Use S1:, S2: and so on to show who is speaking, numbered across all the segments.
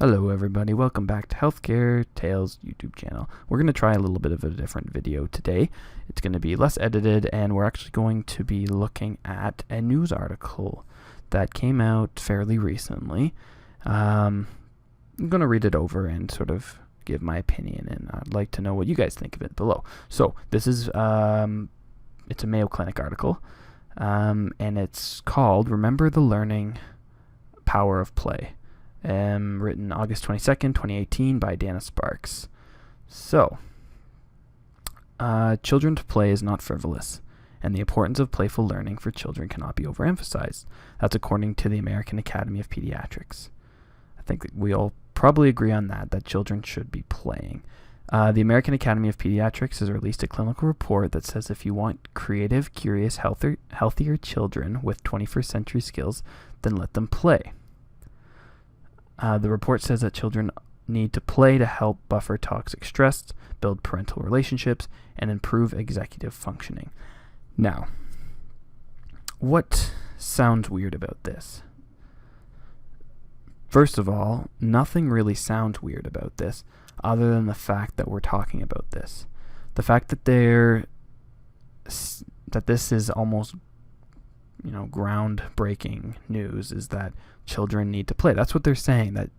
S1: Hello everybody, welcome back to Healthcare Tales YouTube channel. We're going to try a little bit of a different video today. It's going to be less edited, and we're actually going to be looking at a news article that came out fairly recently. I'm going to read it over and sort of give my opinion, and I'd like to know what you guys think of it below. So this is it's a Mayo Clinic article, and it's called "Remember the Learning Power of Play." Written August 22nd, 2018 by Dana Sparks. So, children to play is not frivolous, and the importance of playful learning for children cannot be overemphasized. That's according to the American Academy of Pediatrics. I think that we all probably agree on that children should be playing. The American Academy of Pediatrics has released a clinical report that says if you want creative, curious, healthier children with 21st century skills, then let them play. The report says that children need to play to help buffer toxic stress, build parental relationships, and improve executive functioning. Now, what sounds weird about this? First of all, nothing really sounds weird about this other than the fact that we're talking about this. The fact that this is almost groundbreaking news is that children need to play. That's what they're saying, that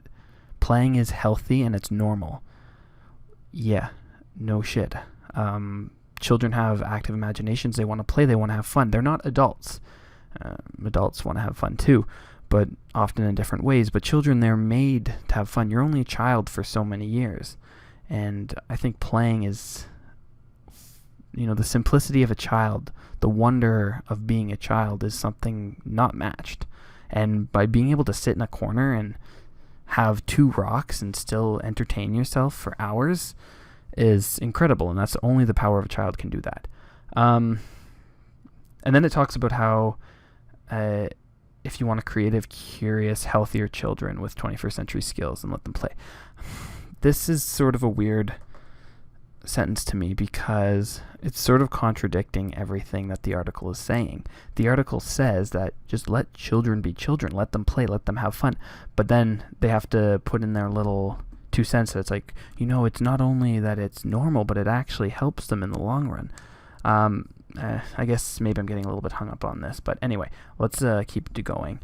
S1: playing is healthy and it's normal. Yeah, no shit. Children have active imaginations. They want to play. They want to have fun. They're not adults. Adults want to have fun too, but often in different ways. But children, they're made to have fun. You're only a child for so many years. And I think playing is, the simplicity of a child, the wonder of being a child is something not matched. And by being able to sit in a corner and have two rocks and still entertain yourself for hours is incredible. And that's only the power of a child can do that. And then it talks about how if you want a creative, curious, healthier children with 21st century skills, then let them play. This is sort of a weird sentence to me because it's sort of contradicting everything that the article is saying. The article says that just let children be children, let them play, let them have fun, but then they have to put in their little 2 cents that it's like, it's not only that it's normal, but it actually helps them in the long run. I guess maybe I'm getting a little bit hung up on this, but anyway, let's keep it going.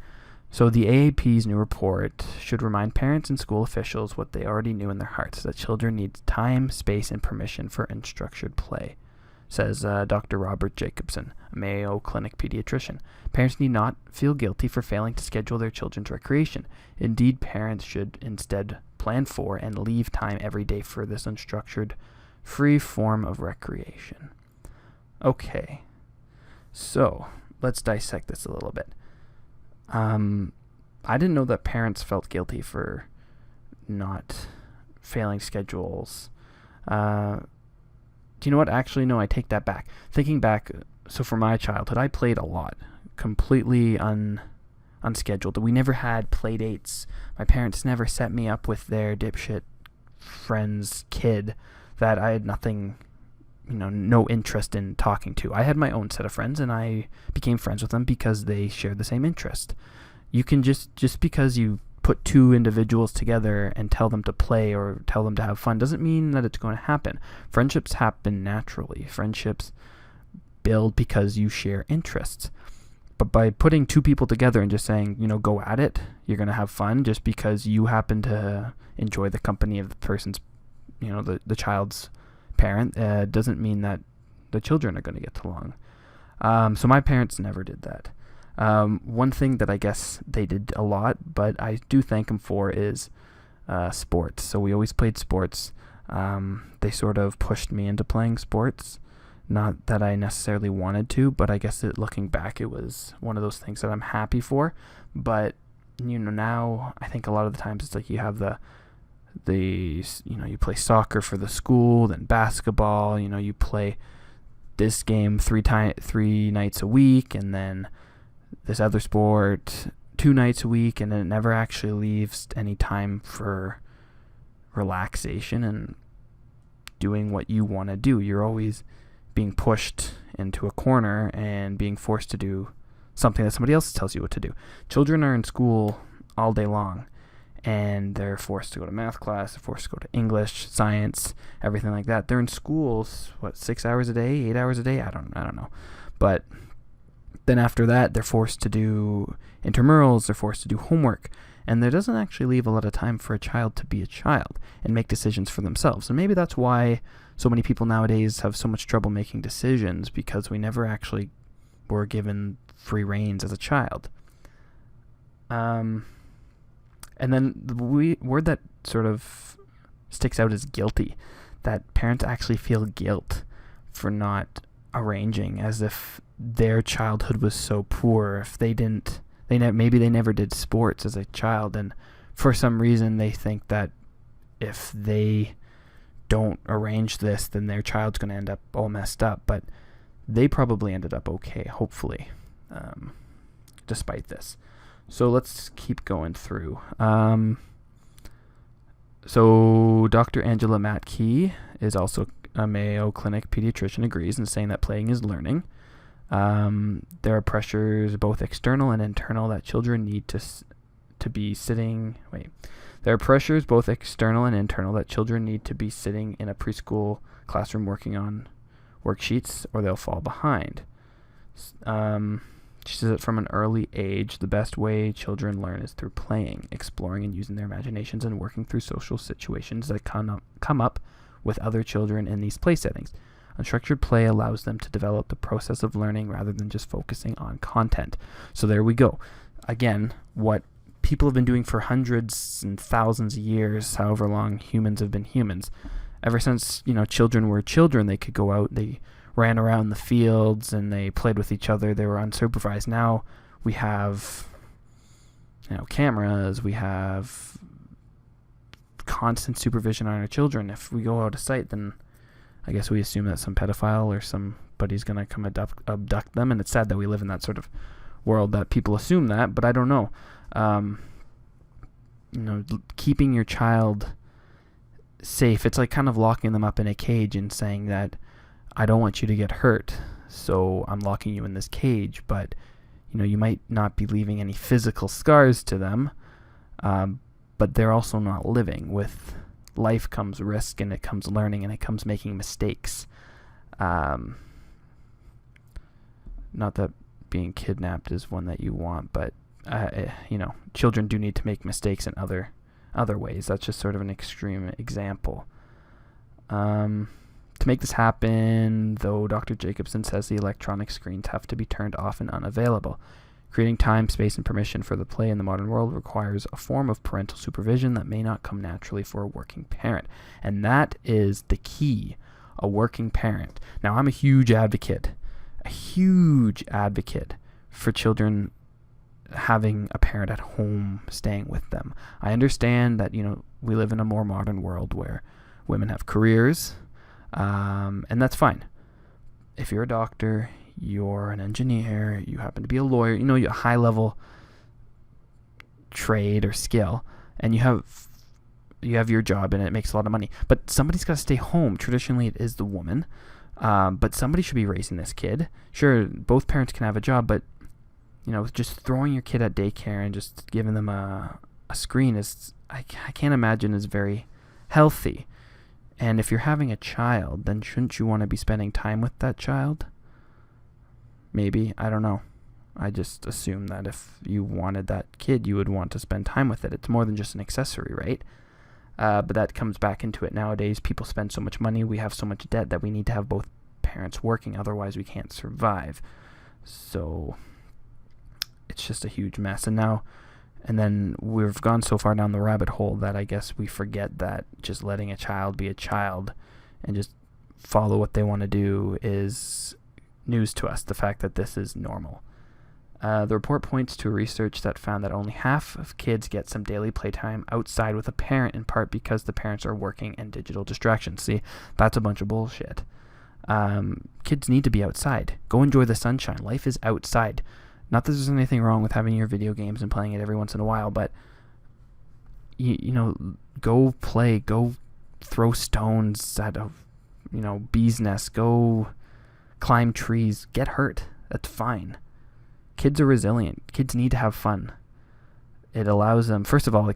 S1: So the AAP's new report should remind parents and school officials what they already knew in their hearts, that children need time, space, and permission for unstructured play, says Dr. Robert Jacobson, a Mayo Clinic pediatrician. Parents need not feel guilty for failing to schedule their children's recreation. Indeed, parents should instead plan for and leave time every day for this unstructured, free form of recreation. Okay, so let's dissect this a little bit. I didn't know that parents felt guilty for not failing schedules. Do you know what? Actually, no, I take that back. Thinking back, so for my childhood, I played a lot, completely unscheduled. We never had play dates. My parents never set me up with their dipshit friend's kid that I had nothing, no interest in talking to. I had my own set of friends, and I became friends with them because they shared the same interest. You can just because you put two individuals together and tell them to play or tell them to have fun doesn't mean that it's going to happen. Friendships happen naturally. Friendships build because you share interests. But by putting two people together and just saying, go at it, you're going to have fun just because you happen to enjoy the company of the person's, the child's parent, doesn't mean that the children are going to get along. So my parents never did that. One thing that I guess they did a lot, but I do thank them for, is sports. So we always played sports. They sort of pushed me into playing sports. Not that I necessarily wanted to, but I guess looking back, it was one of those things that I'm happy for. But now I think a lot of the times it's like you have you play soccer for the school, then basketball, you play this game three nights a week, and then this other sport 2 nights a week, and it never actually leaves any time for relaxation and doing what you want to do. You're always being pushed into a corner and being forced to do something that somebody else tells you what to do. Children are in school all day long, and they're forced to go to math class, they're forced to go to English, science, everything like that. They're in schools, 6 hours a day, 8 hours a day? I don't know. But then after that, they're forced to do intramurals, they're forced to do homework, and there doesn't actually leave a lot of time for a child to be a child and make decisions for themselves. And maybe that's why so many people nowadays have so much trouble making decisions, because we never actually were given free reins as a child. And then the word that sort of sticks out is guilty. That parents actually feel guilt for not arranging, as if their childhood was so poor. If maybe they never did sports as a child, and for some reason they think that if they don't arrange this, then their child's going to end up all messed up. But they probably ended up okay, hopefully, despite this. So let's keep going through. So Dr. Angela Matkey is also a Mayo Clinic pediatrician, agrees in saying that playing is learning. There are pressures, both external and internal, that children need to be sitting. There are pressures, both external and internal, that children need to be sitting in a preschool classroom working on worksheets, or they'll fall behind. She says that from an early age, the best way children learn is through playing, exploring, and using their imaginations, and working through social situations that come up with other children in these play settings. Unstructured play allows them to develop the process of learning rather than just focusing on content. So there we go. Again, what people have been doing for hundreds and thousands of years, however long humans have been humans. Ever since, children were children, they could go out, they ran around the fields, and they played with each other. They were unsupervised. Now we have, cameras. We have constant supervision on our children. If we go out of sight, then I guess we assume that some pedophile or somebody's going to come abduct them. And it's sad that we live in that sort of world that people assume that, but I don't know. Keeping your child safe, it's like kind of locking them up in a cage and saying that I don't want you to get hurt, so I'm locking you in this cage. But you might not be leaving any physical scars to them, but they're also not living. With life comes risk, and it comes learning, and it comes making mistakes. Not that being kidnapped is one that you want, but children do need to make mistakes in other ways. That's just sort of an extreme example. To make this happen, though, Dr. Jacobson says the electronic screens have to be turned off and unavailable. Creating time, space, and permission for the play in the modern world requires a form of parental supervision that may not come naturally for a working parent. And that is the key, a working parent. Now, I'm a huge advocate for children having a parent at home staying with them. I understand that, we live in a more modern world where women have careers, and that's fine. If you're a doctor, you're an engineer, you happen to be a lawyer, a high-level trade or skill, and you have your job and it makes a lot of money. But somebody's got to stay home. Traditionally, it is the woman, but somebody should be raising this kid. Sure, both parents can have a job, but just throwing your kid at daycare and just giving them a screen is, I can't imagine, is very healthy. And if you're having a child, then shouldn't you want to be spending time with that child? Maybe. I don't know. I just assume that if you wanted that kid, you would want to spend time with it. It's more than just an accessory, right? But that comes back into it. Nowadays, people spend so much money, we have so much debt that we need to have both parents working. Otherwise, we can't survive. So it's just a huge mess. And then we've gone so far down the rabbit hole that I guess we forget that just letting a child be a child and just follow what they want to do is news to us, the fact that this is normal. The report points to research that found that only half of kids get some daily playtime outside with a parent, in part because the parents are working and digital distractions. See, that's a bunch of bullshit. Kids need to be outside. Go enjoy the sunshine. Life is outside. Not that there's anything wrong with having your video games and playing it every once in a while, but go play, go throw stones at a bee's nest, go climb trees, get hurt. That's fine. Kids are resilient. Kids need to have fun. It allows them, first of all,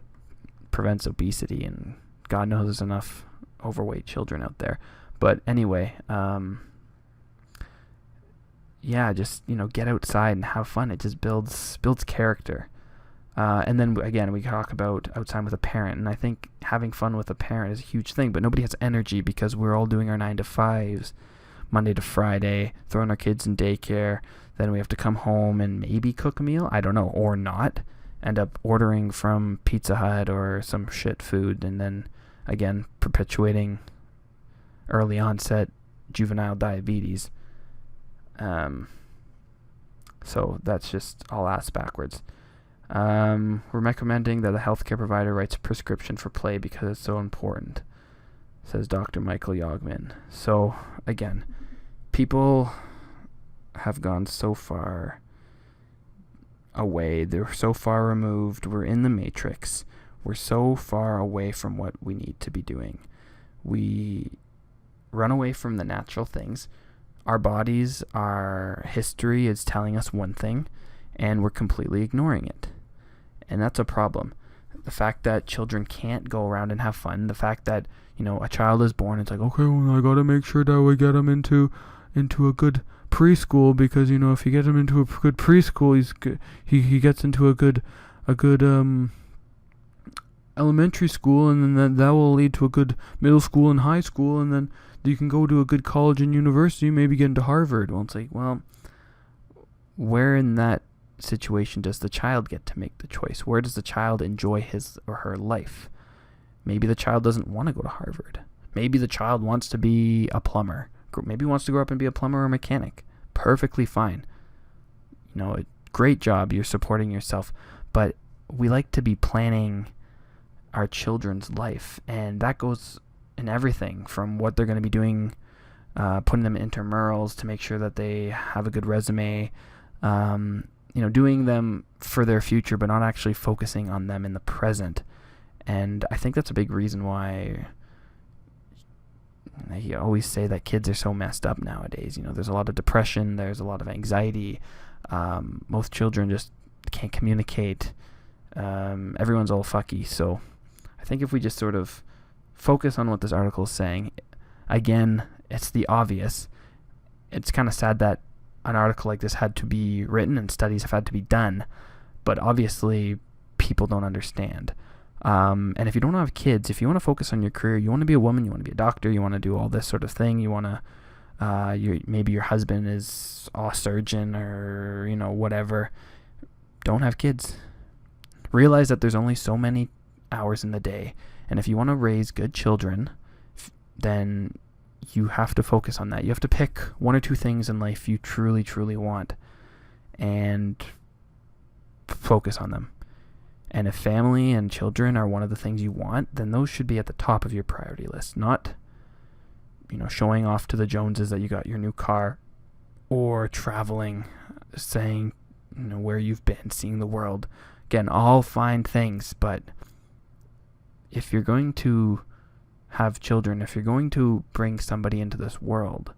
S1: prevents obesity, and God knows there's enough overweight children out there. But anyway, just, get outside and have fun. It just builds character. And then again, we talk about outside with a parent, and I think having fun with a parent is a huge thing, but nobody has energy because we're all doing our 9-to-5s, Monday to Friday, throwing our kids in daycare. Then we have to come home and maybe cook a meal, I don't know, or not. End up ordering from Pizza Hut or some shit food, and then again perpetuating early onset juvenile diabetes. So that's just all ass backwards. We're recommending that a healthcare provider writes a prescription for play because it's so important, says Dr. Michael Yogman. So again, people have gone so far away. They're so far removed. We're in the matrix. We're so far away from what we need to be doing. We run away from the natural things. Our bodies, our history is telling us one thing, and we're completely ignoring it. And that's a problem. The fact that children can't go around and have fun, the fact that, a child is born, it's like, okay, well, I gotta make sure that we get him into a good preschool, because, if you get him into a good preschool, he gets into a good elementary school, and then that will lead to a good middle school and high school, and then you can go to a good college and university, maybe get into Harvard. Well, it's like, where in that situation does the child get to make the choice? Where does the child enjoy his or her life? Maybe the child doesn't want to go to Harvard. Maybe the child wants to be a plumber. Maybe wants to grow up and be a plumber or a mechanic. Perfectly fine. A great job. You're supporting yourself. But we like to be planning our children's life, and that goes in everything from what they're going to be doing, putting them in intramurals to make sure that they have a good resume, doing them for their future, but not actually focusing on them in the present. And I think that's a big reason why I always say that kids are so messed up nowadays. There's a lot of depression, there's a lot of anxiety. Most children just can't communicate. Everyone's all fucky. So I think if we just sort of focus on what this article is saying, again, it's the obvious. It's kind of sad that an article like this had to be written and studies have had to be done, but obviously people don't understand. And if you don't have kids, if you want to focus on your career, you want to be a woman, you want to be a doctor, you want to do all this sort of thing, you want to, maybe your husband is a surgeon or, whatever, don't have kids. Realize that there's only so many hours in the day, and if you want to raise good children, then you have to focus on that. You have to pick one or two things in life you truly, truly want and focus on them. And if family and children are one of the things you want, then those should be at the top of your priority list, not, showing off to the Joneses that you got your new car, or traveling, saying, where you've been, seeing the world. Again, all fine things, but if you're going to have children, if you're going to bring somebody into this world,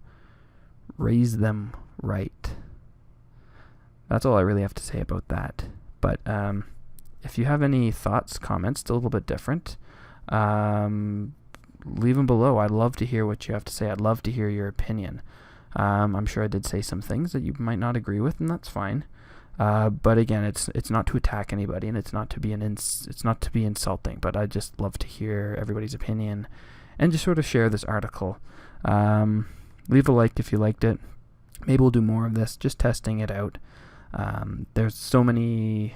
S1: raise them right. That's all I really have to say about that. But if you have any thoughts, comments, still a little bit different, leave them below. I'd love to hear what you have to say. I'd love to hear your opinion. I'm sure I did say some things that you might not agree with, and that's fine. But again, it's not to attack anybody, and it's not to be insulting. But I just love to hear everybody's opinion, and just sort of share this article. Leave a like if you liked it. Maybe we'll do more of this, just testing it out. There's so many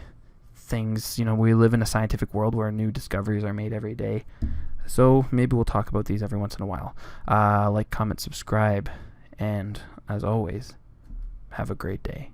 S1: things, we live in a scientific world where new discoveries are made every day. So maybe we'll talk about these every once in a while. Like, comment, subscribe, and as always, have a great day.